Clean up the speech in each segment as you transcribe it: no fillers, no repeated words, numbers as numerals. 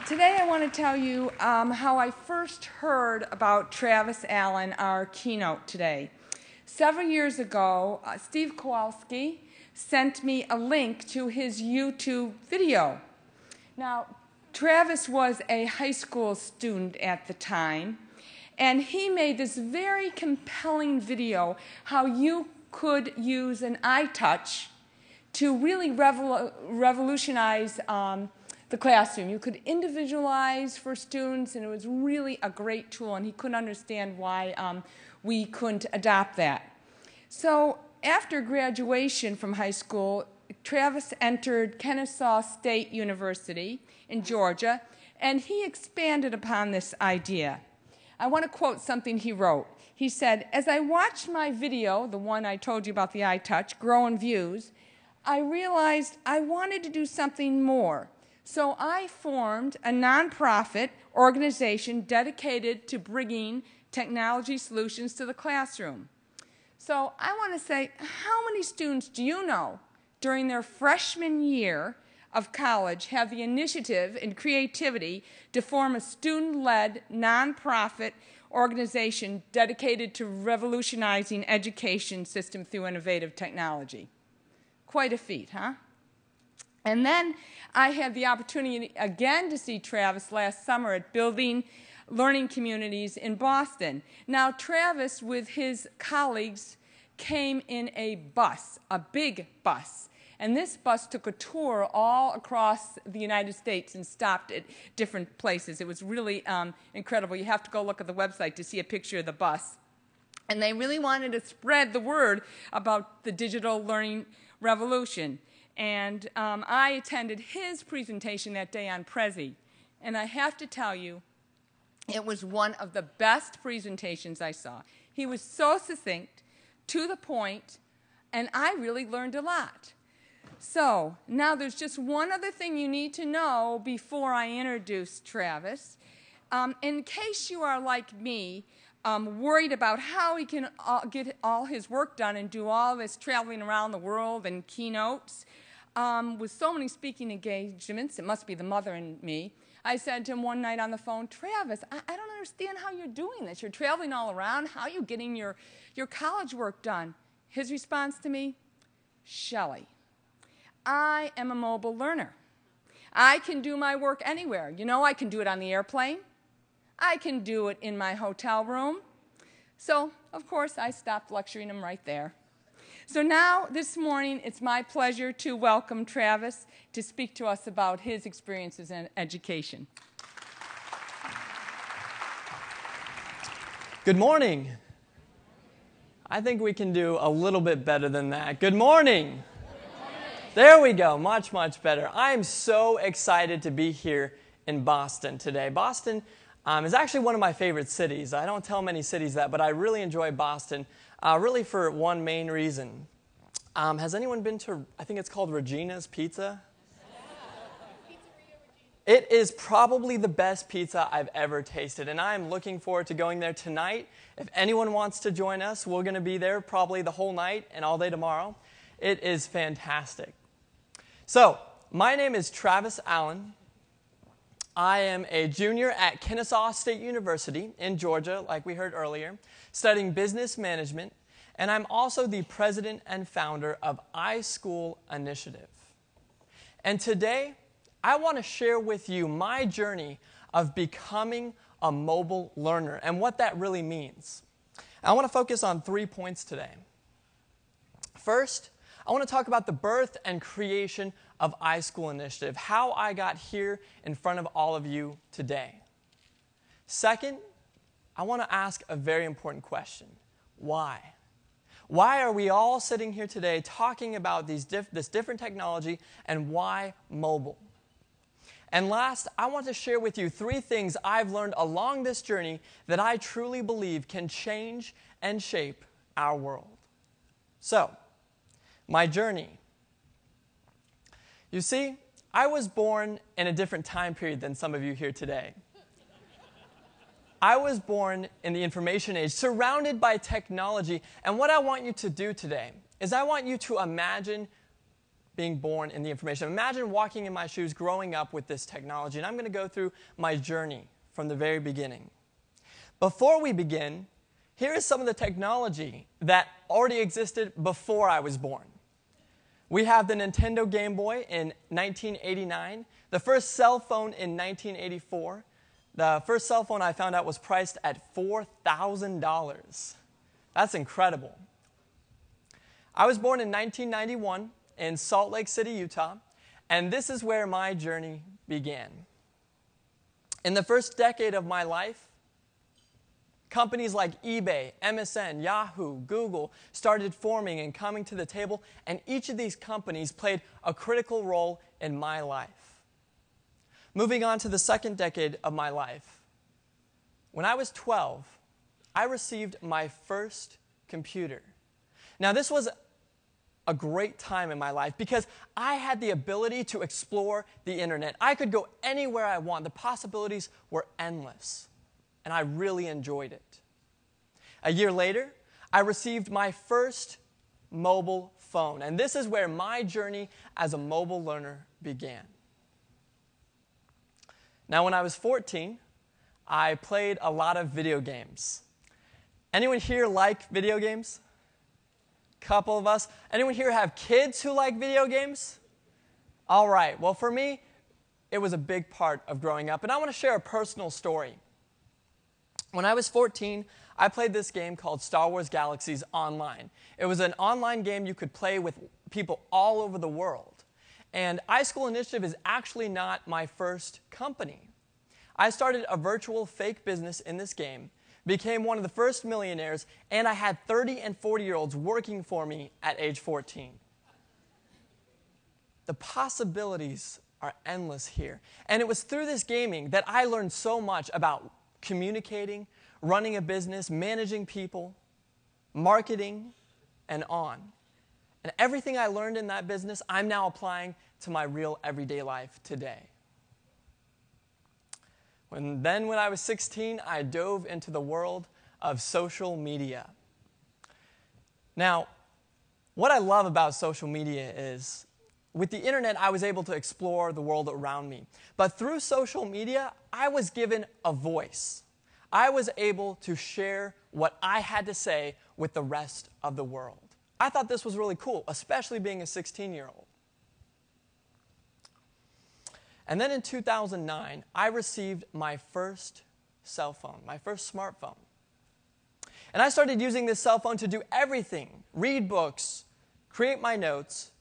Today I want to tell you how I first heard about Travis Allen, our keynote today. Several years ago, Steve Kowalski sent me a link to his YouTube video. Now, Travis was a high school student at the time, and he made this very compelling video how you could use an iTouch to really revolutionize the classroom. You could individualize for students, and it was really a great tool, and he couldn't understand why we couldn't adopt that. So after graduation from high school, Travis entered Kennesaw State University in Georgia, and he expanded upon this idea. I want to quote something he wrote. He said, "As I watched my video, the one I told you about the iTouch, grow in views, I realized I wanted to do something more. So I formed a nonprofit organization dedicated to bringing technology solutions to the classroom." So I want to say, how many students do you know during their freshman year of college have the initiative and creativity to form a student-led nonprofit organization dedicated to revolutionizing education system through innovative technology? Quite a feat, huh? And then I had the opportunity again to see Travis last summer at Building Learning Communities in Boston. Now, Travis, with his colleagues, came in a bus, a big bus. And this bus took a tour all across the United States and stopped at different places. It was really incredible. You have to go look at the website to see a picture of the bus. And they really wanted to spread the word about the digital learning revolution. And I attended his presentation that day on Prezi. And I have to tell you, it was one of the best presentations I saw. He was so succinct, to the point, and I really learned a lot. So now there's just one other thing you need to know before I introduce Travis. In case you are like me, worried about how he can get all his work done and do all this traveling around the world and keynotes, with so many speaking engagements, it must be the mother in me, I said to him one night on the phone, "Travis, I don't understand how you're doing this. You're traveling all around. How are you getting your college work done?" His response to me, "Shelley, I am a mobile learner. I can do my work anywhere. You know, I can do it on the airplane. I can do it in my hotel room." So, of course, I stopped lecturing him right there. So now, this morning, it's my pleasure to welcome Travis to speak to us about his experiences in education. Good morning. I think we can do a little bit better than that. Good morning. There we go. Much, much better. I am so excited to be here in Boston today. Boston is actually one of my favorite cities. I don't tell many cities that, but I really enjoy Boston, really for one main reason. Has anyone been to, I think it's called Regina's Pizza? It is probably the best pizza I've ever tasted, and I am looking forward to going there tonight. If anyone wants to join us, we're going to be there probably the whole night and all day tomorrow. It is fantastic. So, my name is Travis Allen. I am a junior at Kennesaw State University in Georgia, like we heard earlier, studying business management, and I'm also the president and founder of iSchool Initiative. And today, I want to share with you my journey of becoming a mobile learner and what that really means. I want to focus on 3 points today. First, I want to talk about the birth and creation of iSchool Initiative, how I got here in front of all of you today. Second, I want to ask a very important question. Why? Why are we all sitting here today talking about this different technology, and why mobile? And last, I want to share with you 3 things I've learned along this journey that I truly believe can change and shape our world. So, my journey. You see, I was born in a different time period than some of you here today. I was born in the information age, surrounded by technology, and what I want you to do today is I want you to imagine being born in the information. Imagine walking in my shoes, growing up with this technology, and I'm going to go through my journey from the very beginning. Before we begin, here is some of the technology that already existed before I was born. We have the Nintendo Game Boy in 1989, the first cell phone in 1984. The first cell phone I found out was priced at $4,000. That's incredible. I was born in 1991 in Salt Lake City, Utah, and this is where my journey began. In the first decade of my life, companies like eBay, MSN, Yahoo, Google started forming and coming to the table, and each of these companies played a critical role in my life. Moving on to the second decade of my life, when I was 12, I received my first computer. Now, this was a great time in my life because I had the ability to explore the internet. I could go anywhere I want. The possibilities were endless, and I really enjoyed it. A year later, I received my first mobile phone, and this is where my journey as a mobile learner began. Now, when I was 14, I played a lot of video games. Anyone here like video games? Couple of us. Anyone here have kids who like video games? All right. Well, for me, it was a big part of growing up, and I want to share a personal story. When I was 14, I played this game called Star Wars Galaxies Online. It was an online game you could play with people all over the world. And iSchool Initiative is actually not my first company. I started a virtual fake business in this game, became one of the first millionaires, and I had 30 and 40-year-olds working for me at age 14. The possibilities are endless here. And it was through this gaming that I learned so much about communicating, running a business, managing people, marketing, and on. And everything I learned in that business, I'm now applying to my real everyday life today. When I was 16, I dove into the world of social media. Now, what I love about social media is, with the internet, I was able to explore the world around me. But through social media, I was given a voice. I was able to share what I had to say with the rest of the world. I thought this was really cool, especially being a 16-year-old. And then in 2009, I received my first cell phone, my first smartphone. And I started using this cell phone to do everything, read books, create my notes,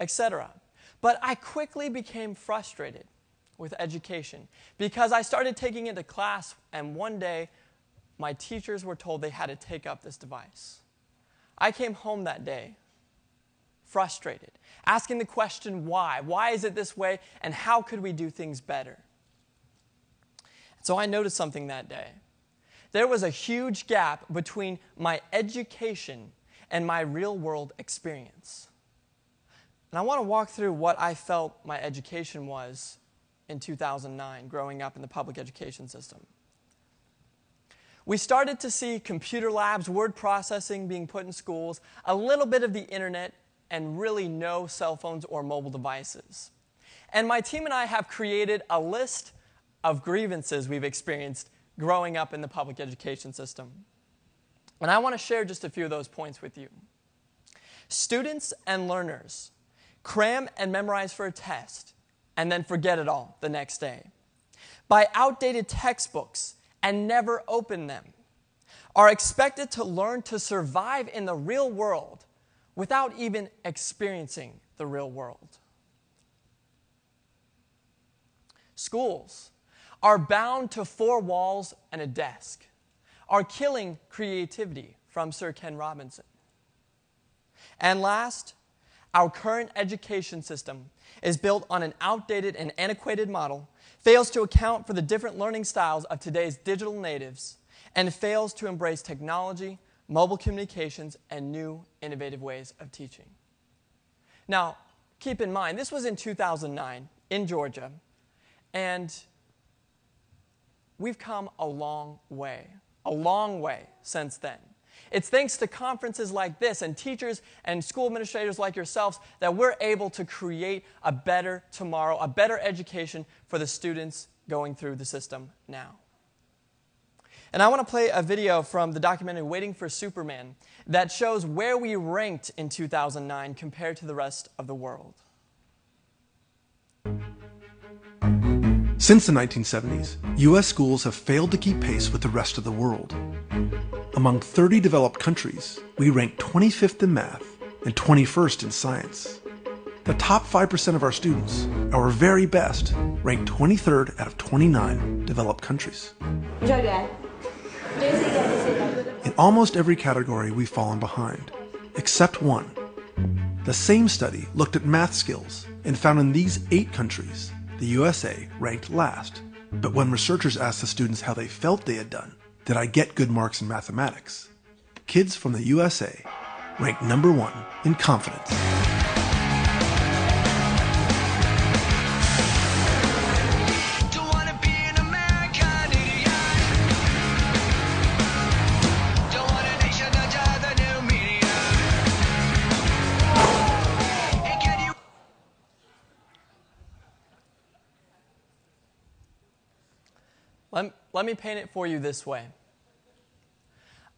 etc. But I quickly became frustrated with education because I started taking it to class, and one day my teachers were told they had to take up this device. I came home that day frustrated, asking the question why. Why is it this way, and how could we do things better? So I noticed something that day. There was a huge gap between my education and my real-world experience. And I want to walk through what I felt my education was in 2009, growing up in the public education system. We started to see computer labs, word processing being put in schools, a little bit of the internet, and really no cell phones or mobile devices. And my team and I have created a list of grievances we've experienced growing up in the public education system. And I want to share just a few of those points with you. Students and learners cram and memorize for a test and then forget it all the next day. Buy outdated textbooks and never open them. Are expected to learn to survive in the real world without even experiencing the real world. Schools are bound to four walls and a desk, are killing creativity, from Sir Ken Robinson. And last, our current education system is built on an outdated and antiquated model, fails to account for the different learning styles of today's digital natives, and fails to embrace technology, mobile communications, and new innovative ways of teaching. Now, keep in mind, this was in 2009 in Georgia, and we've come a long way since then. It's thanks to conferences like this and teachers and school administrators like yourselves that we're able to create a better tomorrow, a better education for the students going through the system now. And I want to play a video from the documentary Waiting for Superman that shows where we ranked in 2009 compared to the rest of the world. Since the 1970s, U.S. schools have failed to keep pace with the rest of the world. Among 30 developed countries, we rank 25th in math and 21st in science. The top 5% of our students, our very best, rank 23rd out of 29 developed countries. In almost every category, we've fallen behind, except one. The same study looked at math skills and found in these 8 countries, the USA ranked last. But when researchers asked the students how they felt they had done, did I get good marks in mathematics? Kids from the USA ranked number 1 in confidence. Let me paint it for you this way.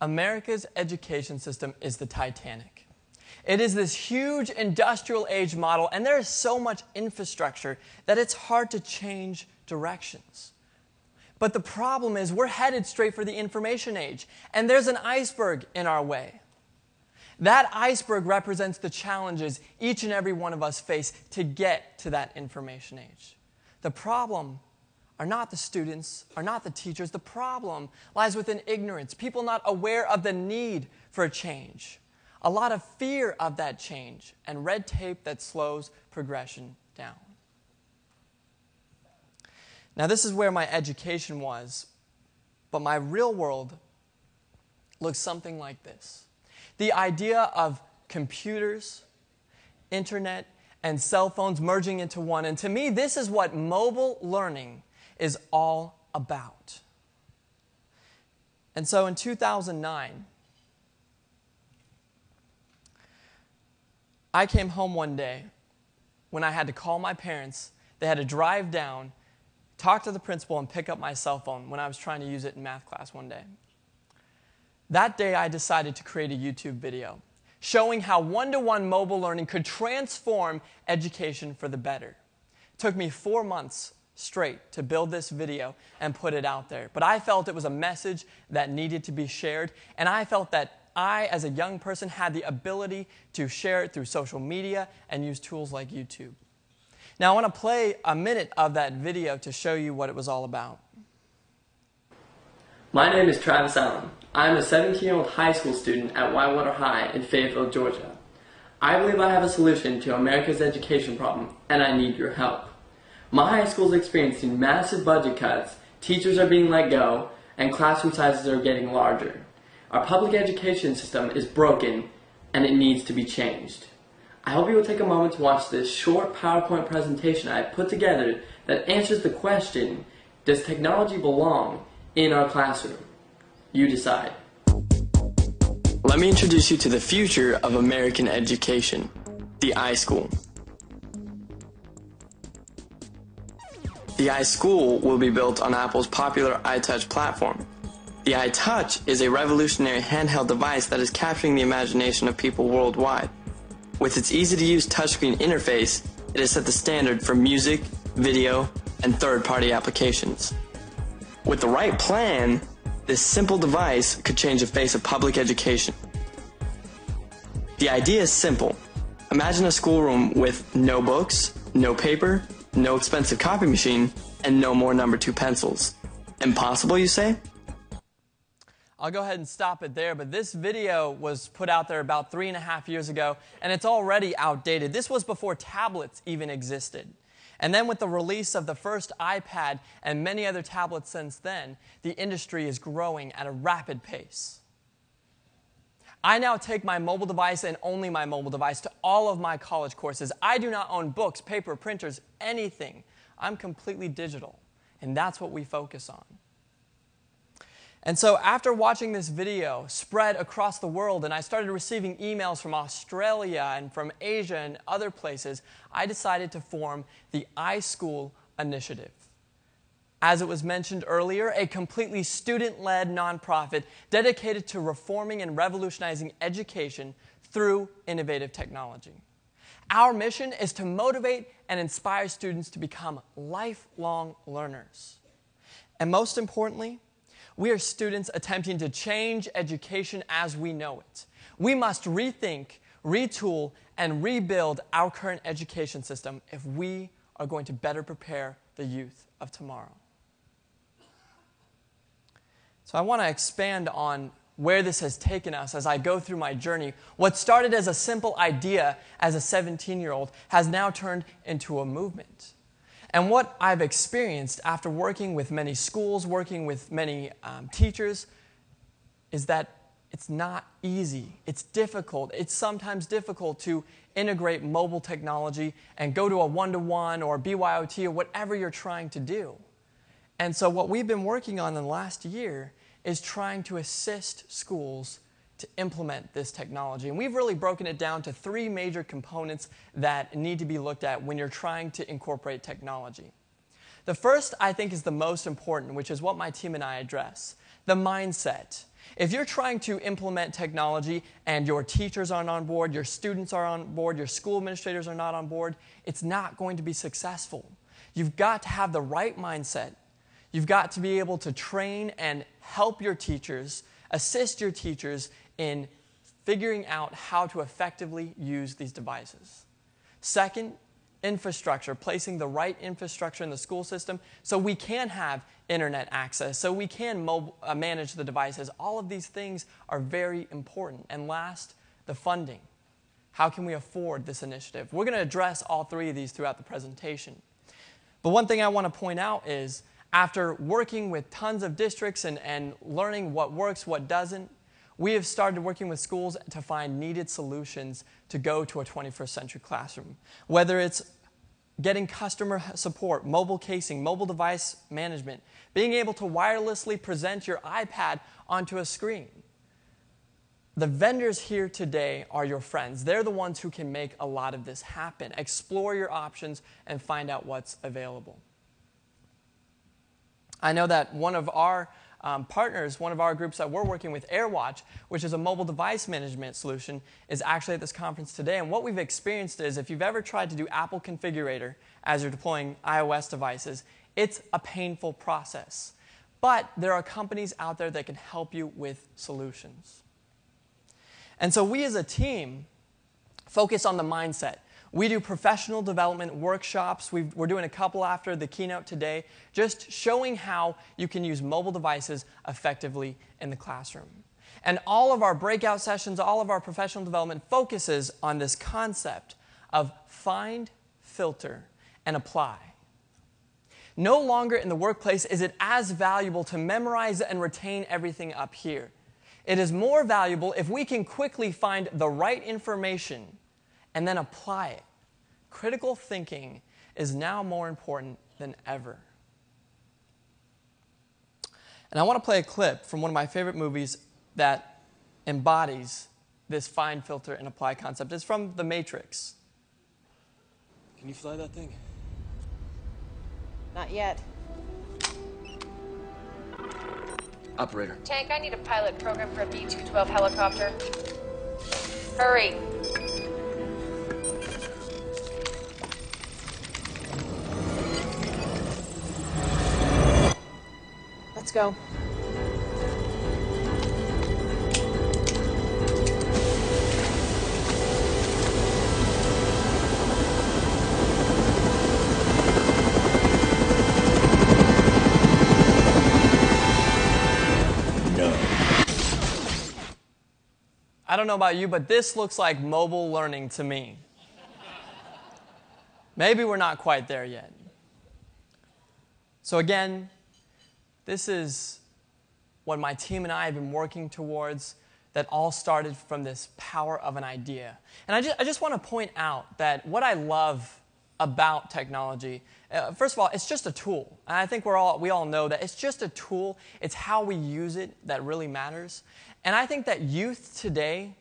America's education system is the Titanic. It is this huge industrial age model, and there is so much infrastructure that it's hard to change directions. But the problem is we're headed straight for the information age, and there's an iceberg in our way. That iceberg represents the challenges each and every one of us face to get to that information age. The problem are not the students, are not the teachers. The problem lies within ignorance, people not aware of the need for change, a lot of fear of that change, and red tape that slows progression down. Now, this is where my education was, but my real world looks something like this. The idea of computers, internet, and cell phones merging into one. And to me, this is what mobile learning is all about. And so in 2009, I came home one day when I had to call my parents. They had to drive down, talk to the principal, and pick up my cell phone when I was trying to use it in math class one day. That day, I decided to create a YouTube video showing how one-to-one mobile learning could transform education for the better. It took me 4 months straight to build this video and put it out there. But I felt it was a message that needed to be shared, and I felt that I, as a young person, had the ability to share it through social media and use tools like YouTube. Now, I want to play a minute of that video to show you what it was all about. My name is Travis Allen. I'm a 17-year-old high school student at Whitewater High in Fayetteville, Georgia. I believe I have a solution to America's education problem, and I need your help. My high school is experiencing massive budget cuts, teachers are being let go, and classroom sizes are getting larger. Our public education system is broken, and it needs to be changed. I hope you will take a moment to watch this short PowerPoint presentation I have put together that answers the question, does technology belong in our classroom? You decide. Let me introduce you to the future of American education, the iSchool. The iSchool will be built on Apple's popular iTouch platform. The iTouch is a revolutionary handheld device that is capturing the imagination of people worldwide. With its easy-to-use touchscreen interface, it has set the standard for music, video, and third-party applications. With the right plan, this simple device could change the face of public education. The idea is simple. Imagine a schoolroom with no books, no paper, no expensive copy machine, and no more number 2 pencils. Impossible, you say? I'll go ahead and stop it there, but this video was put out there about 3.5 years ago, and it's already outdated. This was before tablets even existed. And then with the release of the first iPad and many other tablets since then, the industry is growing at a rapid pace. I now take my mobile device and only my mobile device to all of my college courses. I do not own books, paper, printers, anything. I'm completely digital, and that's what we focus on. And so after watching this video spread across the world, and I started receiving emails from Australia and from Asia and other places, I decided to form the iSchool initiative. As it was mentioned earlier, a completely student-led nonprofit dedicated to reforming and revolutionizing education through innovative technology. Our mission is to motivate and inspire students to become lifelong learners. And most importantly, we are students attempting to change education as we know it. We must rethink, retool, and rebuild our current education system if we are going to better prepare the youth of tomorrow. So I want to expand on where this has taken us as I go through my journey. What started as a simple idea as a 17-year-old has now turned into a movement. And what I've experienced after working with many schools, working with many teachers, is that it's not easy. It's difficult. It's sometimes difficult to integrate mobile technology and go to a one-to-one or BYOT or whatever you're trying to do. And so what we've been working on in the last year is trying to assist schools to implement this technology. And we've really broken it down to 3 major components that need to be looked at when you're trying to incorporate technology. The first, I think, is the most important, which is what my team and I address: the mindset. If you're trying to implement technology and your teachers aren't on board, your students are on board, your school administrators are not on board, it's not going to be successful. You've got to have the right mindset. You've got to be able to train and help your teachers, assist your teachers in figuring out how to effectively use these devices. Second, infrastructure, placing the right infrastructure in the school system so we can have internet access, so we can manage the devices. All of these things are very important. And last, the funding. How can we afford this initiative? We're going to address all 3 of these throughout the presentation. But one thing I want to point out is, after working with tons of districts and learning what works, what doesn't, we have started working with schools to find needed solutions to go to a 21st century classroom. Whether it's getting customer support, mobile casing, mobile device management, being able to wirelessly present your iPad onto a screen. The vendors here today are your friends. They're the ones who can make a lot of this happen. Explore your options and find out what's available. I know that one of our partners, one of our groups that we're working with, AirWatch, which is a mobile device management solution, is actually at this conference today. And what we've experienced is, if you've ever tried to do Apple Configurator as you're deploying iOS devices, it's a painful process. But there are companies out there that can help you with solutions. And so we as a team focus on the mindset. We do professional development workshops. We're doing a couple after the keynote today, just showing how you can use mobile devices effectively in the classroom. And all of our breakout sessions, all of our professional development focuses on this concept of find, filter, and apply. No longer in the workplace is it as valuable to memorize and retain everything up here. It is more valuable if we can quickly find the right information and then apply it. Critical thinking is now more important than ever. And I want to play a clip from one of my favorite movies that embodies this find, filter, and apply concept. It's from The Matrix. Can you fly that thing? Not yet. Operator. Tank, I need a pilot program for a B-212 helicopter. Hurry. Let's go. I don't know about you, but this looks like mobile learning to me. Maybe we're not quite there yet. So again, this is what my team and I have been working towards, that all started from this power of an idea. And I just want to point out that what I love about technology. First of all, it's just a tool. And I think we all know that it's just a tool. It's how we use it that really matters. And I think that youth today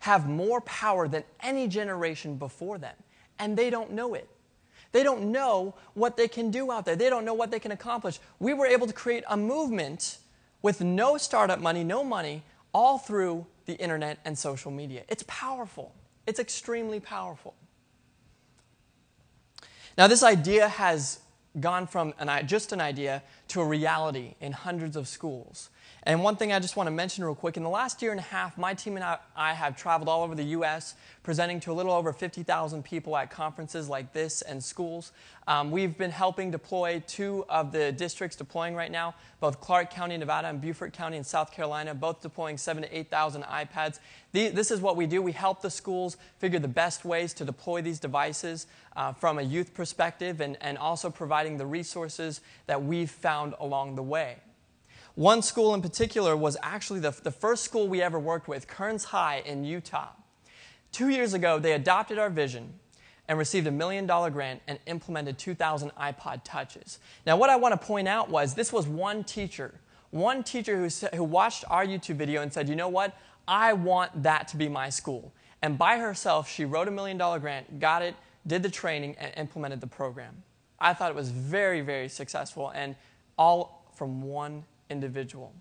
have more power than any generation before them. And they don't know it. They don't know what they can do out there. They don't know what they can accomplish. We were able to create a movement with no startup money, no money, all through the internet and social media. It's powerful. It's extremely powerful. Now, this idea has gone from just an idea to a reality in hundreds of schools. And one thing I just want to mention real quick, in the last year and a half, my team and I have traveled all over the U.S., presenting to a little over 50,000 people at conferences like this and schools. We've been helping deploy 2 of the districts deploying right now, both Clark County, Nevada, and Beaufort County in South Carolina, both deploying 7,000 to 8,000 iPads. This is what we do. We help the schools figure the best ways to deploy these devices from a youth perspective, and also providing the resources that we've found along the way. One school in particular was actually the first school we ever worked with, Kearns High in Utah. 2 years ago, they adopted our vision and received a $1 million grant and implemented 2,000 iPod Touches. Now, what I want to point out was this was one teacher who watched our YouTube video and said, you know what, I want that to be my school. And by herself, she wrote a $1 million grant, got it, did the training, and implemented the program. I thought it was very, very successful, and all from one individual.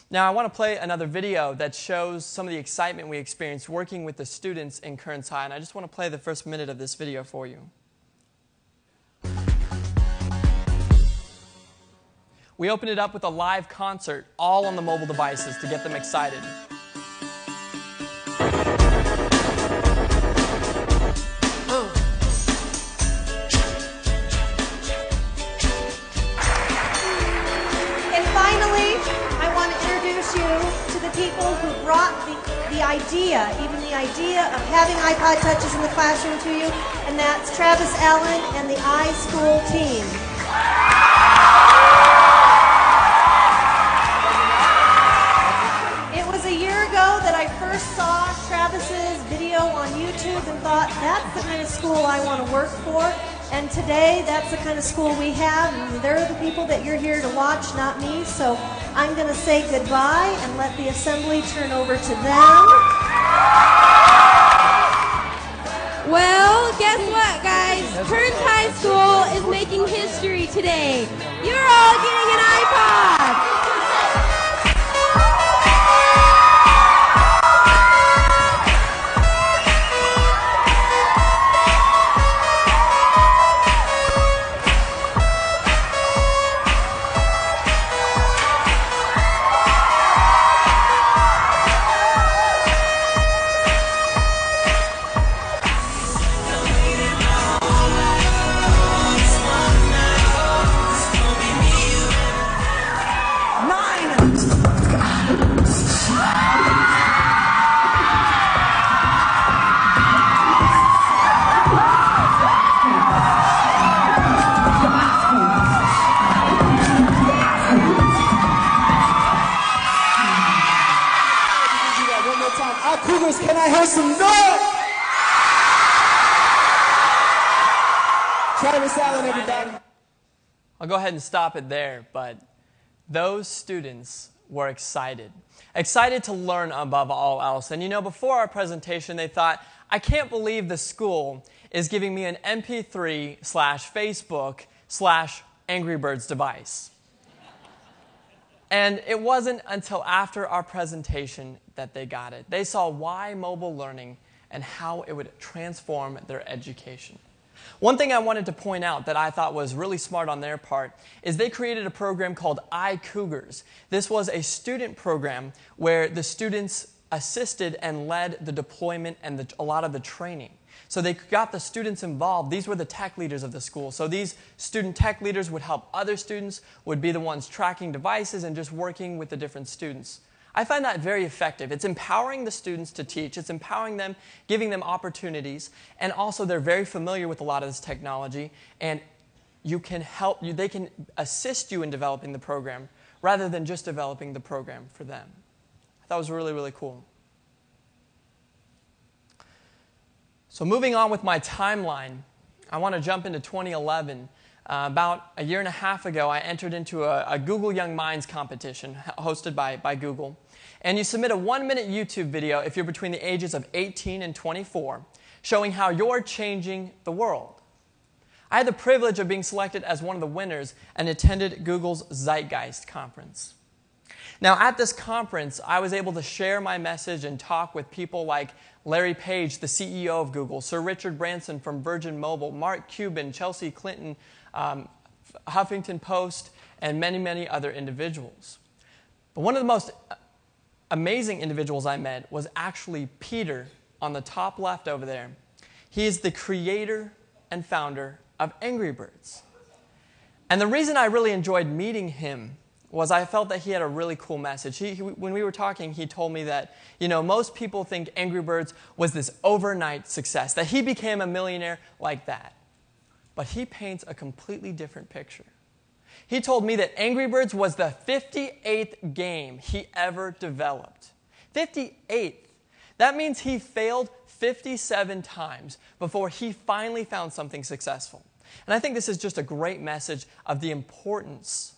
Now, I want to play another video that shows some of the excitement we experienced working with the students in Kearns High, and I just want to play the first minute of this video for you. We opened it up with a live concert, all on the mobile devices to get them excited. People who brought the idea, even the idea of having iPod Touches in the classroom to you, and that's Travis Allen and the iSchool team. It was a year ago that I first saw Travis's video on YouTube and thought, that's the kind of school I want to work for. And today, that's the kind of school we have, and they're the people that you're here to watch, not me. So I'm going to say goodbye and let the assembly turn over to them. Well, guess what, guys? Kearns High School is making history today. You're all getting an iPod. Can I hear some noise? Travis Allen, everybody. I'll go ahead and stop it there, but those students were excited. Excited to learn above all else. And you know, before our presentation, they thought, I can't believe the school is giving me an MP3/Facebook/Angry Birds device. And it wasn't until after our presentation that they got it. They saw why mobile learning and how it would transform their education. One thing I wanted to point out that I thought was really smart on their part is they created a program called iCougars. This was a student program where the students assisted and led the deployment and a lot of the training. So they got the students involved. These were the tech leaders of the school. So these student tech leaders would help other students, would be the ones tracking devices and just working with the different students. I find that very effective. It's empowering the students to teach. It's empowering them, giving them opportunities. And also they're very familiar with a lot of this technology. And you can help you. They can assist you in developing the program rather than just developing the program for them. I thought it was really, really cool. So moving on with my timeline, I want to jump into 2011. About a year and a half ago, I entered into a Google Young Minds competition hosted by Google. And you submit a 1-minute YouTube video if you're between the ages of 18 and 24, showing how you're changing the world. I had the privilege of being selected as one of the winners and attended Google's Zeitgeist conference. Now, at this conference, I was able to share my message and talk with people like Larry Page, the CEO of Google, Sir Richard Branson from Virgin Mobile, Mark Cuban, Chelsea Clinton, Huffington Post, and many, many other individuals. But one of the most amazing individuals I met was actually Peter on the top left over there. He is the creator and founder of Angry Birds. And the reason I really enjoyed meeting him was I felt that he had a really cool message. When we were talking, he told me that, most people think Angry Birds was this overnight success, that he became a millionaire like that. But he paints a completely different picture. He told me that Angry Birds was the 58th game he ever developed. 58th. That means he failed 57 times before he finally found something successful. And I think this is just a great message of the importance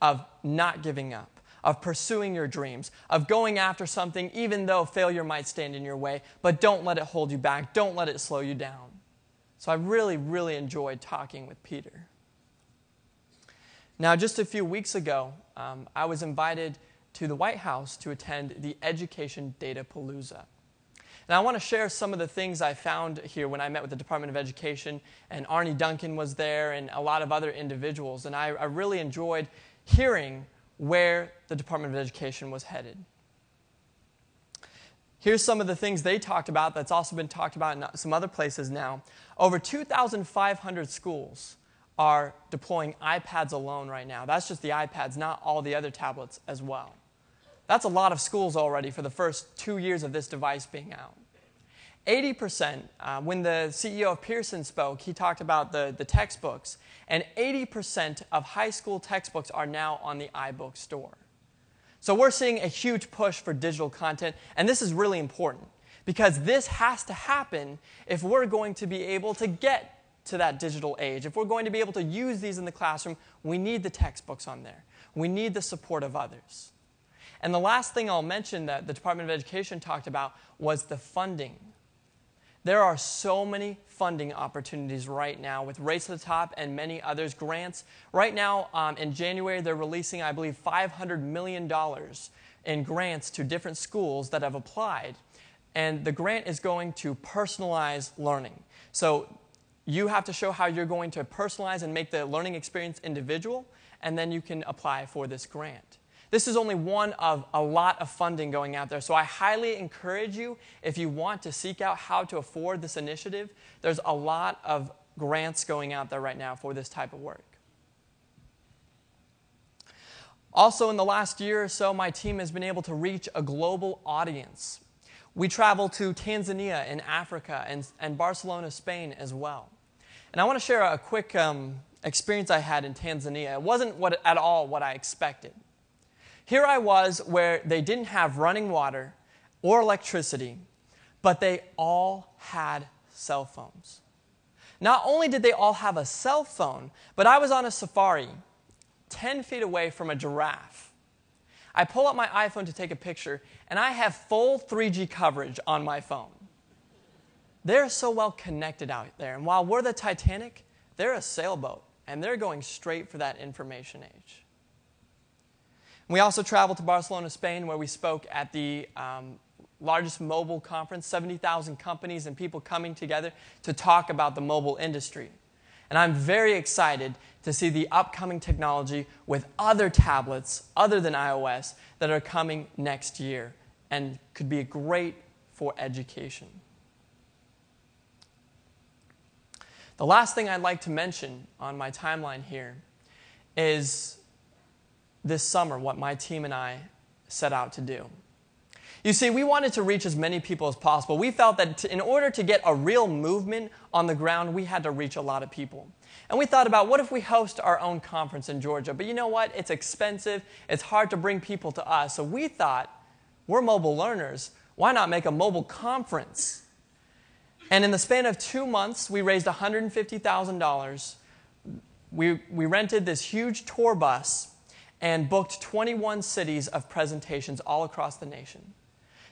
of not giving up, of pursuing your dreams, of going after something even though failure might stand in your way, but don't let it hold you back. Don't let it slow you down. So I really, really enjoyed talking with Peter. Now, just a few weeks ago, I was invited to the White House to attend the Education Data Palooza. And I want to share some of the things I found here when I met with the Department of Education, and Arnie Duncan was there, and a lot of other individuals. And I really enjoyed hearing where the Department of Education was headed. Here's some of the things they talked about that's also been talked about in some other places now. Over 2,500 schools are deploying iPads alone right now. That's just the iPads, not all the other tablets as well. That's a lot of schools already for the first 2 years of this device being out. 80%, when the CEO of Pearson spoke, he talked about the textbooks, and 80% of high school textbooks are now on the iBook store. So we're seeing a huge push for digital content, and this is really important because this has to happen if we're going to be able to get to that digital age. If we're going to be able to use these in the classroom, we need the textbooks on there. We need the support of others. And the last thing I'll mention that the Department of Education talked about was the funding. There are so many funding opportunities right now with Race to the Top and many others, grants. Right now, in January, they're releasing, I believe, $500 million in grants to different schools that have applied. And the grant is going to personalize learning. So you have to show how you're going to personalize and make the learning experience individual, and then you can apply for this grant. This is only one of a lot of funding going out there, so I highly encourage you, if you want to seek out how to afford this initiative, there's a lot of grants going out there right now for this type of work. Also, in the last year or so, my team has been able to reach a global audience. We traveled to Tanzania in Africa and Barcelona, Spain as well. And I want to share a quick experience I had in Tanzania. It wasn't at all what I expected. Here I was where they didn't have running water or electricity, but they all had cell phones. Not only did they all have a cell phone, but I was on a safari 10 feet away from a giraffe. I pull up my iPhone to take a picture, and I have full 3G coverage on my phone. They're so well connected out there, and while we're the Titanic, they're a sailboat, and they're going straight for that information age. We also traveled to Barcelona, Spain, where we spoke at the largest mobile conference, 70,000 companies and people coming together to talk about the mobile industry. And I'm very excited to see the upcoming technology with other tablets other than iOS that are coming next year and could be great for education. The last thing I'd like to mention on my timeline here is this summer, what my team and I set out to do. You see, we wanted to reach as many people as possible. We felt that in order to get a real movement on the ground, we had to reach a lot of people. And we thought about, what if we host our own conference in Georgia? But you know what? It's expensive. It's hard to bring people to us. So we thought, we're mobile learners. Why not make a mobile conference? And in the span of 2 months, we raised $150,000. We rented this huge tour bus and booked 21 cities of presentations all across the nation.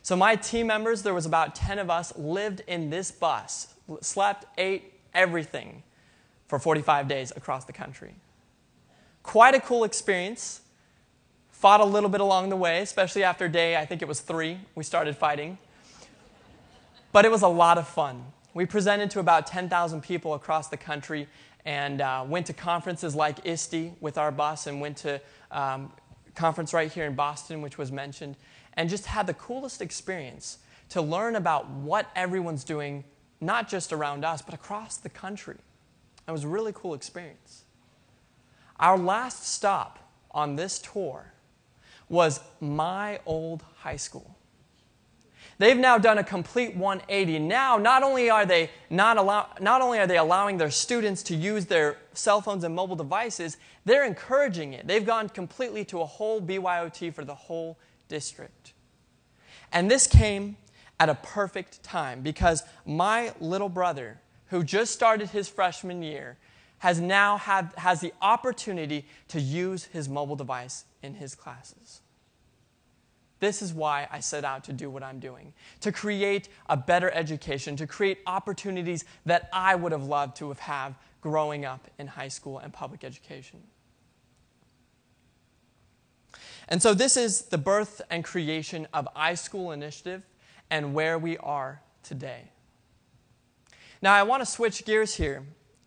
So my team members, there was about 10 of us, lived in this bus, slept, ate, everything for 45 days across the country. Quite a cool experience. Fought a little bit along the way, especially after day, I think it was 3, we started fighting. But it was a lot of fun. We presented to about 10,000 people across the country and went to conferences like ISTE with our bus and went to conference right here in Boston, which was mentioned, and just had the coolest experience to learn about what everyone's doing, not just around us, but across the country. It was a really cool experience. Our last stop on this tour was my old high school. They've now done a complete 180. Now, not only are they allowing their students to use their cell phones and mobile devices, they're encouraging it. They've gone completely to a whole BYOT for the whole district. And this came at a perfect time because my little brother, who just started his freshman year, has the opportunity to use his mobile device in his classes. This is why I set out to do what I'm doing, to create a better education, to create opportunities that I would have loved to have had growing up in high school and public education. And so this is the birth and creation of iSchool Initiative and where we are today. Now I want to switch gears here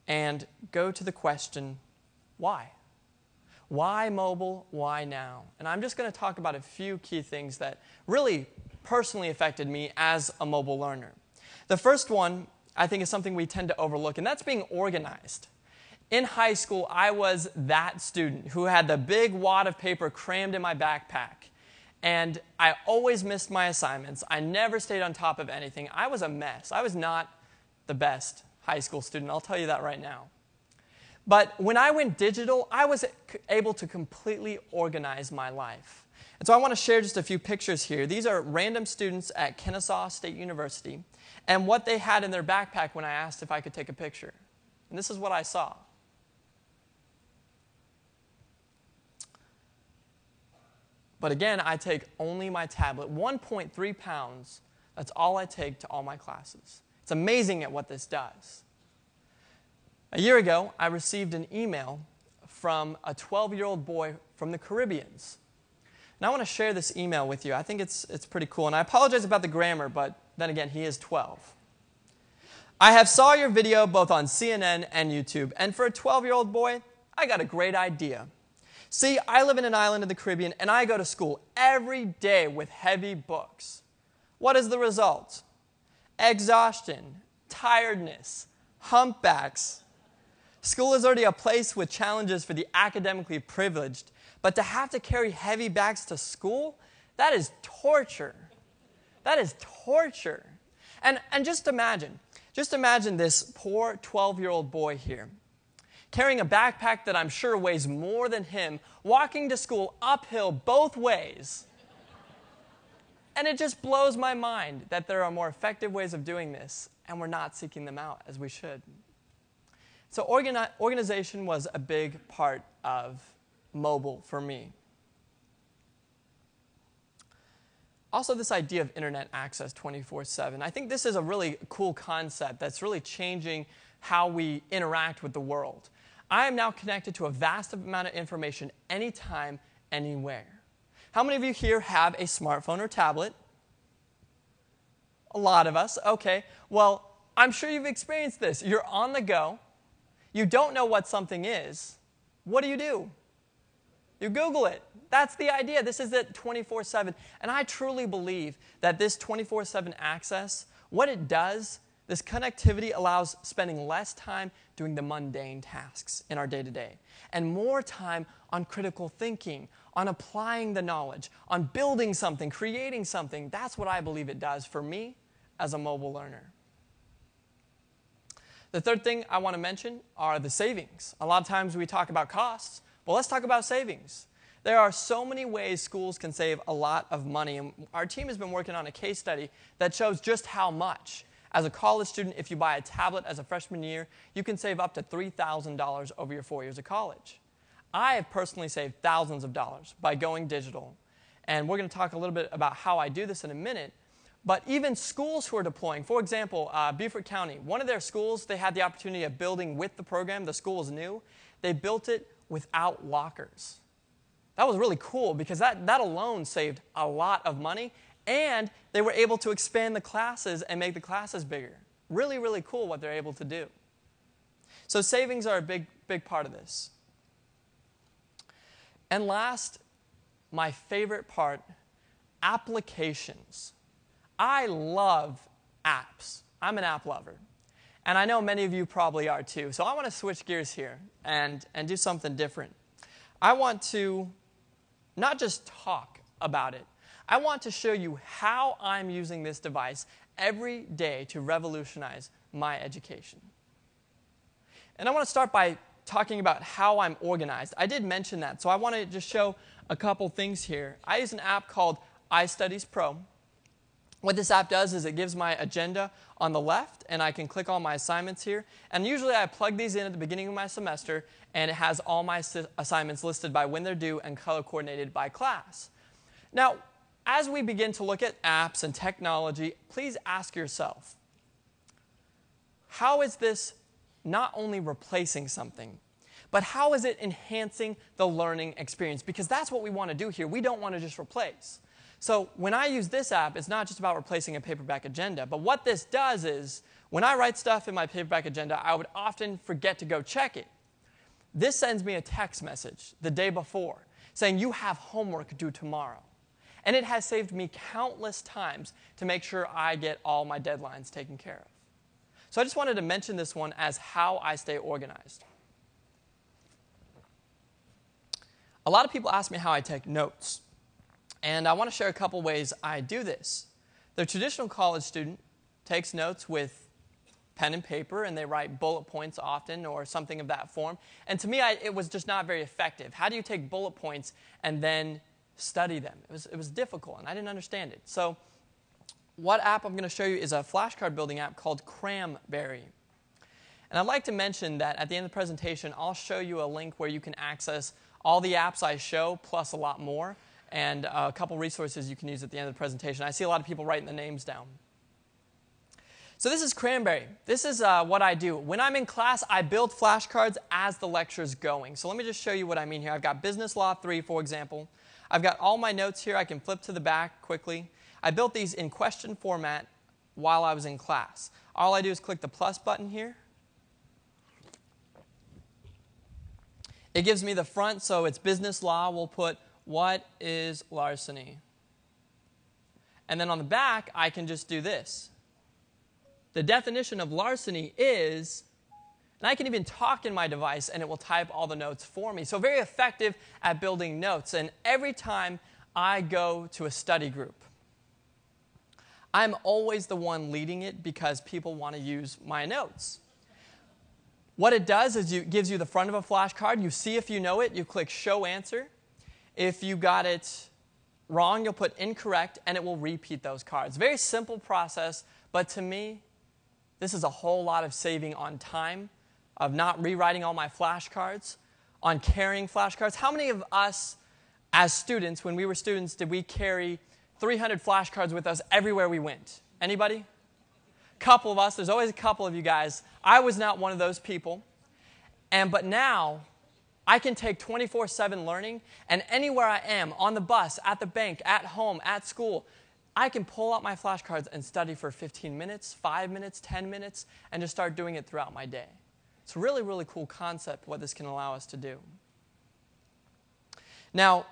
and go to the question, why? Why mobile? Why now? And I'm just going to talk about a few key things that really personally affected me as a mobile learner. The first one, I think, is something we tend to overlook, and that's being organized. In high school, I was that student who had the big wad of paper crammed in my backpack, and I always missed my assignments. I never stayed on top of anything. I was a mess. I was not the best high school student, I'll tell you that right now. But when I went digital, I was able to completely organize my life. And so I want to share just a few pictures here. These are random students at Kennesaw State University and what they had in their backpack when I asked if I could take a picture. And this is what I saw. But again, I take only my tablet. 1.3 pounds, that's all I take to all my classes. It's amazing at what this does. A year ago, I received an email from a 12-year-old boy from the Caribbeans. And I want to share this email with you. I think it's pretty cool. And I apologize about the grammar, but then again, he is 12. I have saw your video both on CNN and YouTube, and for a 12-year-old boy, I got a great idea. See, I live in an island in the Caribbean, and I go to school every day with heavy books. What is the result? Exhaustion, tiredness, humpbacks. School is already a place with challenges for the academically privileged, but to have to carry heavy bags to school, that is torture. That is torture. And just imagine this poor 12-year-old boy here, carrying a backpack that I'm sure weighs more than him, walking to school uphill both ways. And it just blows my mind that there are more effective ways of doing this, and we're not seeking them out as we should. So organization was a big part of mobile for me. Also, this idea of internet access 24/7. I think this is a really cool concept that's really changing how we interact with the world. I am now connected to a vast amount of information anytime, anywhere. How many of you here have a smartphone or tablet? A lot of us. Okay. Well, I'm sure you've experienced this. You're on the go. You don't know what something is. What do? You Google it. That's the idea. This is it 24/7. And I truly believe that this 24/7 access, what it does, this connectivity allows spending less time doing the mundane tasks in our day-to-day and more time on critical thinking, on applying the knowledge, on building something, creating something. That's what I believe it does for me as a mobile learner. The third thing I want to mention are the savings. A lot of times we talk about costs. Well, let's talk about savings. There are so many ways schools can save a lot of money, and our team has been working on a case study that shows just how much. As a college student, if you buy a tablet as a freshman year, you can save up to $3,000 over your 4 years of college. I have personally saved thousands of dollars by going digital. And we're going to talk a little bit about how I do this in a minute. But even schools who are deploying, for example, Beaufort County, one of their schools, they had the opportunity of building with the program. The school was new. They built it without lockers. That was really cool because that alone saved a lot of money. And they were able to expand the classes and make the classes bigger. Really, really cool what they're able to do. So savings are a big, big part of this. And last, my favorite part, applications. I love apps. I'm an app lover. And I know many of you probably are too. So I want to switch gears here and do something different. I want to not just talk about it. I want to show you how I'm using this device every day to revolutionize my education. And I want to start by talking about how I'm organized. I did mention that, so I want to just show a couple things here. I use an app called iStudies Pro. What this app does is it gives my agenda on the left, and I can click on my assignments here. And usually I plug these in at the beginning of my semester, and it has all my assignments listed by when they're due and color-coordinated by class. Now, as we begin to look at apps and technology, please ask yourself, how is this not only replacing something, but how is it enhancing the learning experience? Because that's what we want to do here. We don't want to just replace. So when I use this app, it's not just about replacing a paperback agenda. But what this does is, when I write stuff in my paperback agenda, I would often forget to go check it. This sends me a text message the day before saying, you have homework due tomorrow. And it has saved me countless times to make sure I get all my deadlines taken care of. So I just wanted to mention this one as how I stay organized. A lot of people ask me how I take notes. And I want to share a couple ways I do this. The traditional college student takes notes with pen and paper, and they write bullet points often or something of that form. And to me, it was just not very effective. How do you take bullet points and then study them? It was difficult, and I didn't understand it. So what app I'm going to show you is a flashcard building app called Cranberry. And I'd like to mention that at the end of the presentation, I'll show you a link where you can access all the apps I show, plus a lot more, and a couple resources you can use at the end of the presentation. I see a lot of people writing the names down. So this is Cranberry. This is what I do. When I'm in class, I build flashcards as the lecture's going. So let me just show you what I mean here. I've got Business Law 3, for example. I've got all my notes here. I can flip to the back quickly. I built these in question format while I was in class. All I do is click the plus button here. It gives me the front, so it's business law. We'll put, what is larceny? And then on the back, I can just do this. The definition of larceny is, and I can even talk in my device, and it will type all the notes for me. So very effective at building notes. And every time I go to a study group, I'm always the one leading it because people want to use my notes. What it does is it gives you the front of a flashcard. You see if you know it. You click Show Answer. If you got it wrong, you'll put incorrect, and it will repeat those cards. Very simple process, but to me, this is a whole lot of saving on time, of not rewriting all my flashcards, on carrying flashcards. How many of us as students, when we were students, did we carry 300 flashcards with us everywhere we went? Anybody? Couple of us. There's always a couple of you guys. I was not one of those people. But now, I can take 24/7 learning, and anywhere I am, on the bus, at the bank, at home, at school, I can pull out my flashcards and study for 15 minutes, 5 minutes, 10 minutes, and just start doing it throughout my day. It's a really, really cool concept what this can allow us to do. Now,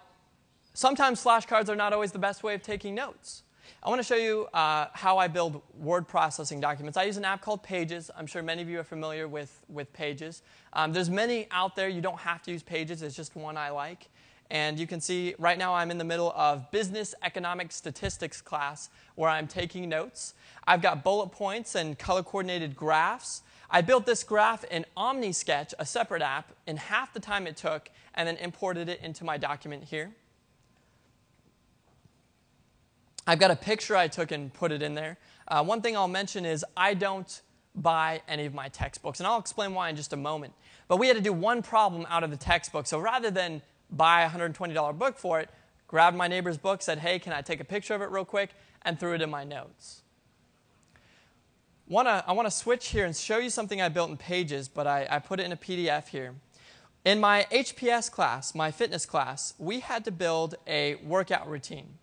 sometimes flashcards are not always the best way of taking notes. I want to show you how I build word processing documents. I use an app called Pages. I'm sure many of you are familiar with Pages. There's many out there. You don't have to use Pages. It's just one I like. And you can see right now I'm in the middle of Business Economic Statistics class where I'm taking notes. I've got bullet points and color-coordinated graphs. I built this graph in OmniSketch, a separate app, in half the time it took, and then imported it into my document here. I've got a picture I took and put it in there. One thing I'll mention is I don't buy any of my textbooks, and I'll explain why in just a moment. But we had to do one problem out of the textbook, so rather than buy a $120 book for it, grabbed my neighbor's book, said, hey, can I take a picture of it real quick, and threw it in my notes. I want to switch here and show you something I built in Pages, but I put it in a PDF here. In my HPS class, my fitness class, we had to build a workout routine.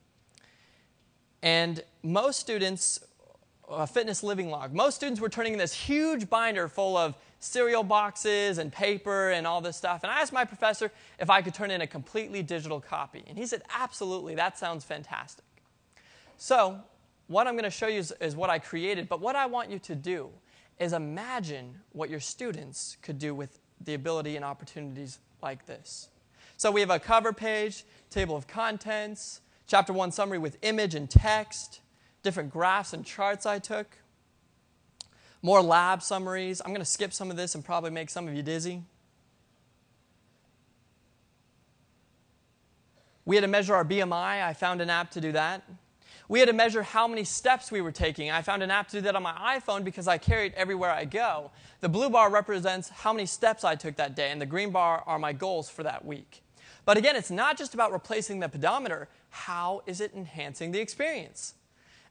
And most students, a fitness living log, most students were turning in this huge binder full of cereal boxes and paper and all this stuff. And I asked my professor if I could turn in a completely digital copy. And he said, absolutely, that sounds fantastic. So what I'm going to show you is what I created. But what I want you to do is imagine what your students could do with the ability and opportunities like this. So we have a cover page, table of contents, Chapter 1 summary with image and text, different graphs and charts I took, more lab summaries. I'm going to skip some of this and probably make some of you dizzy. We had to measure our BMI. I found an app to do that. We had to measure how many steps we were taking. I found an app to do that on my iPhone because I carry it everywhere I go. The blue bar represents how many steps I took that day, and the green bar are my goals for that week. But again, it's not just about replacing the pedometer. How is it enhancing the experience?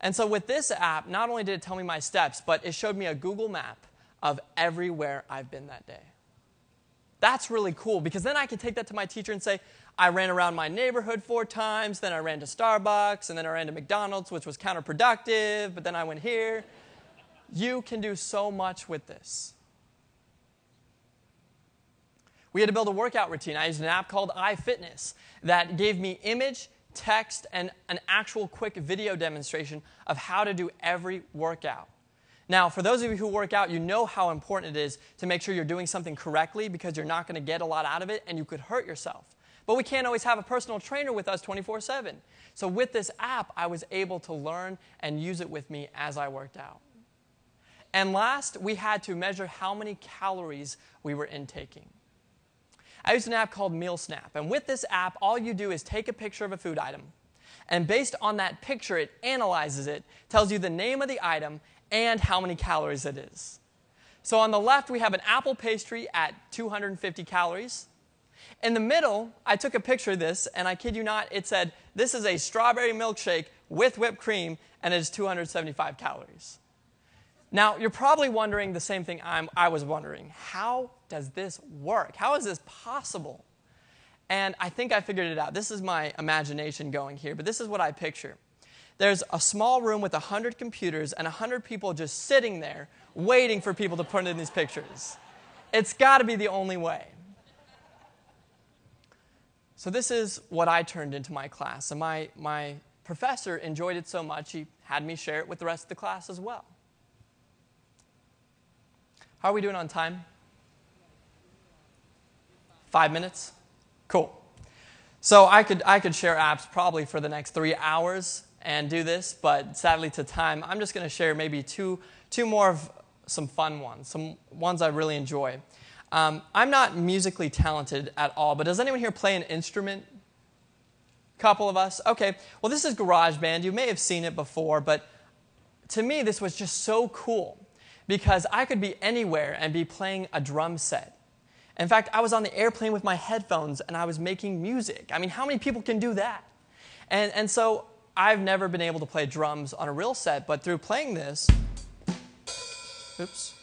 And so with this app, not only did it tell me my steps, but it showed me a Google map of everywhere I've been that day. That's really cool, because then I can take that to my teacher and say, I ran around my neighborhood 4 times, then I ran to Starbucks, and then I ran to McDonald's, which was counterproductive, but then I went here. You can do so much with this. We had to build a workout routine. I used an app called iFitness that gave me image, text, and an actual quick video demonstration of how to do every workout. Now, for those of you who work out, you know how important it is to make sure you're doing something correctly, because you're not going to get a lot out of it and you could hurt yourself. But we can't always have a personal trainer with us 24/7. So with this app, I was able to learn and use it with me as I worked out. And last, we had to measure how many calories we were intaking. I used an app called MealSnap, and with this app, all you do is take a picture of a food item, and based on that picture, it analyzes it, tells you the name of the item, and how many calories it is. So on the left, we have an apple pastry at 250 calories. In the middle, I took a picture of this, and I kid you not, it said, this is a strawberry milkshake with whipped cream, and it is 275 calories. Now, you're probably wondering the same thing I was wondering. How does this work? How is this possible? And I think I figured it out. This is my imagination going here, but this is what I picture. There's a small room with 100 computers and 100 people just sitting there waiting for people to put in these pictures. It's got to be the only way. So this is what I turned into my class. And my professor enjoyed it so much, he had me share it with the rest of the class as well. How are we doing on time? 5 minutes? Cool. So I could share apps probably for the next 3 hours and do this, but sadly to time, I'm just going to share maybe two more of some fun ones, some ones I really enjoy. I'm not musically talented at all, but does anyone here play an instrument? Couple of us? Okay. Well, this is GarageBand. You may have seen it before, but to me, this was just so cool because I could be anywhere and be playing a drum set. In fact, I was on the airplane with my headphones and I was making music. I mean, how many people can do that? And so I've never been able to play drums on a real set, but through playing this, oops.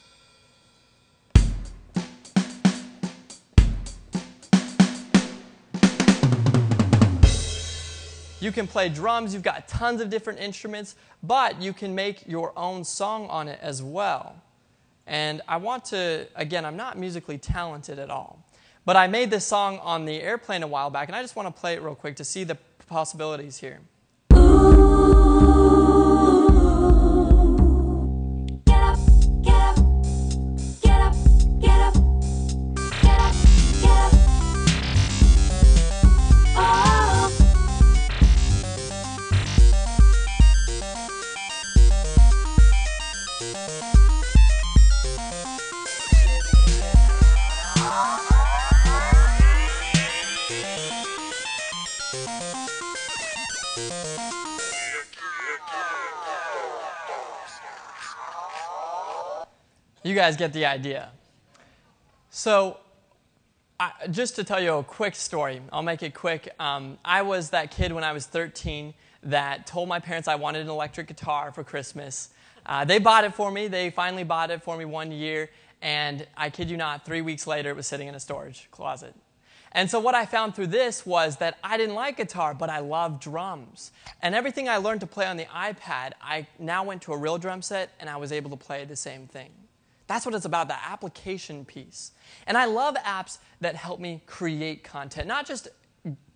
You can play drums, you've got tons of different instruments, but you can make your own song on it as well. And I want to, again, I'm not musically talented at all, but I made this song on the airplane a while back, and I just want to play it real quick to see the possibilities here. You guys get the idea. So just to tell you a quick story, I'll make it quick. I was that kid when I was 13 that told my parents I wanted an electric guitar for Christmas. They bought it for me. They finally bought it for me one year, and I kid you not, 3 weeks later it was sitting in a storage closet. And so what I found through this was that I didn't like guitar, but I loved drums. And everything I learned to play on the iPad, I now went to a real drum set, and I was able to play the same thing. That's what it's about, the application piece. And I love apps that help me create content, not just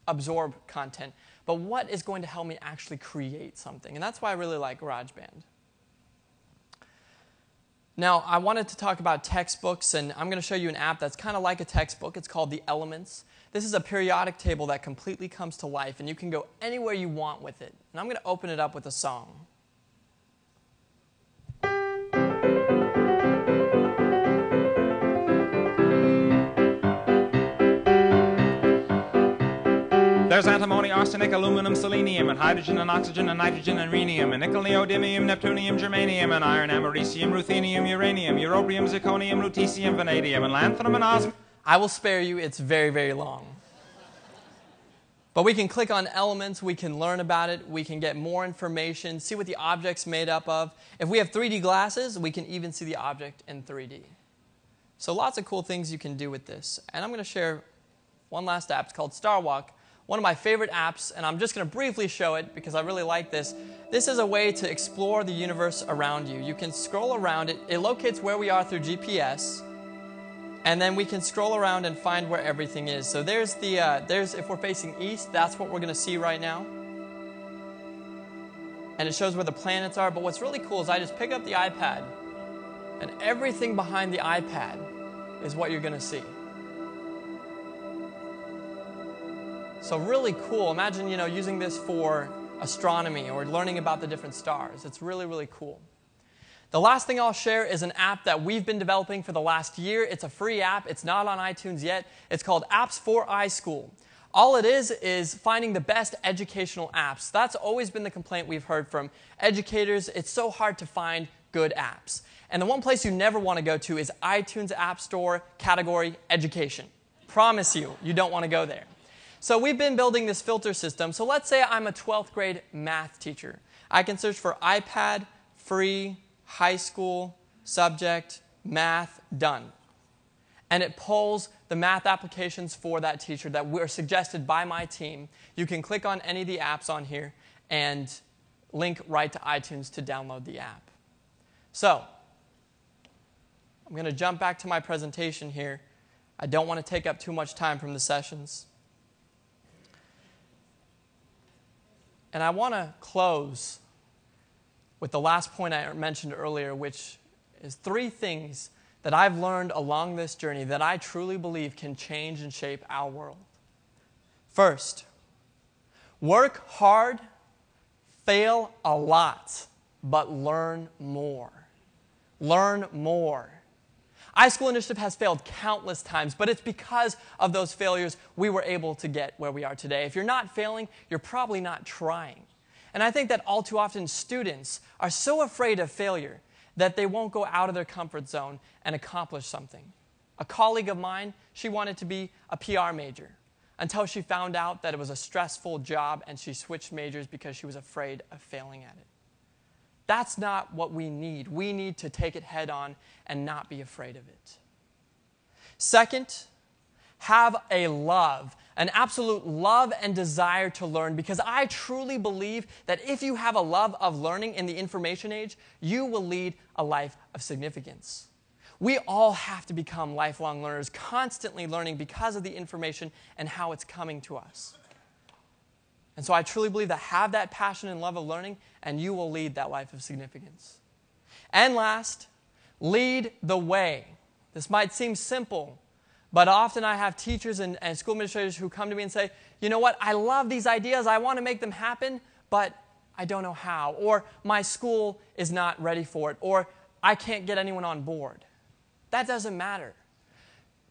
absorb content, but what is going to help me actually create something. And that's why I really like GarageBand. Now, I wanted to talk about textbooks, and I'm going to show you an app that's kind of like a textbook. It's called The Elements. This is a periodic table that completely comes to life, and you can go anywhere you want with it. And I'm going to open it up with a song. There's antimony, arsenic, aluminum, selenium, and hydrogen, and oxygen, and nitrogen, and rhenium, and nickel, neodymium, neptunium, germanium, and iron, americium, ruthenium, uranium, europium, zirconium, lutetium, vanadium, and lanthanum, and osmium. I will spare you. It's very, very long. But we can click on elements. We can learn about it. We can get more information, see what the object's made up of. If we have 3D glasses, we can even see the object in 3D. So lots of cool things you can do with this. And I'm going to share one last app. It's called StarWalk. One of my favorite apps, and I'm just going to briefly show it because I really like this. This is a way to explore the universe around you. You can scroll around it. It locates where we are through GPS, and then we can scroll around and find where everything is. So there's if we're facing east, that's what we're going to see right now. And it shows where the planets are. But what's really cool is I just pick up the iPad, and everything behind the iPad is what you're going to see. So really cool. Imagine, using this for astronomy or learning about the different stars. It's really, really cool. The last thing I'll share is an app that we've been developing for the last year. It's a free app. It's not on iTunes yet. It's called Apps for iSchool. All it is finding the best educational apps. That's always been the complaint we've heard from educators. It's so hard to find good apps. And the one place you never want to go to is iTunes App Store, category education. Promise you don't want to go there. So we've been building this filter system. So let's say I'm a 12th grade math teacher. I can search for iPad, free, high school, subject, math, done. And it pulls the math applications for that teacher that were suggested by my team. You can click on any of the apps on here and link right to iTunes to download the app. So I'm going to jump back to my presentation here. I don't want to take up too much time from the sessions. And I want to close with the last point I mentioned earlier, which is 3 things that I've learned along this journey that I truly believe can change and shape our world. First, work hard, fail a lot, but learn more. Learn more. iSchool Initiative has failed countless times, but it's because of those failures we were able to get where we are today. If you're not failing, you're probably not trying. And I think that all too often students are so afraid of failure that they won't go out of their comfort zone and accomplish something. A colleague of mine, she wanted to be a PR major until she found out that it was a stressful job and she switched majors because she was afraid of failing at it. That's not what we need. We need to take it head on and not be afraid of it. Second, have a love, an absolute love and desire to learn, because I truly believe that if you have a love of learning in the information age, you will lead a life of significance. We all have to become lifelong learners, constantly learning because of the information and how it's coming to us. And so I truly believe that have that passion and love of learning, and you will lead that life of significance. And last, lead the way. This might seem simple, but often I have teachers and school administrators who come to me and say, you know what, I love these ideas, I want to make them happen, but I don't know how. Or my school is not ready for it. Or I can't get anyone on board. That doesn't matter.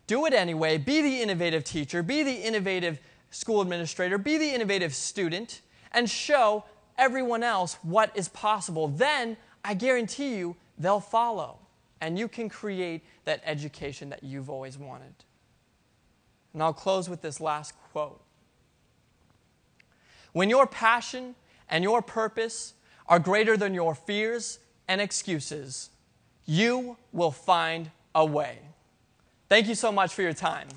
Do it anyway. Be the innovative teacher. Be the innovative school administrator, be the innovative student, and show everyone else what is possible. Then, I guarantee you, they'll follow. and you can create that education that you've always wanted. And I'll close with this last quote. When your passion and your purpose are greater than your fears and excuses, you will find a way. Thank you so much for your time.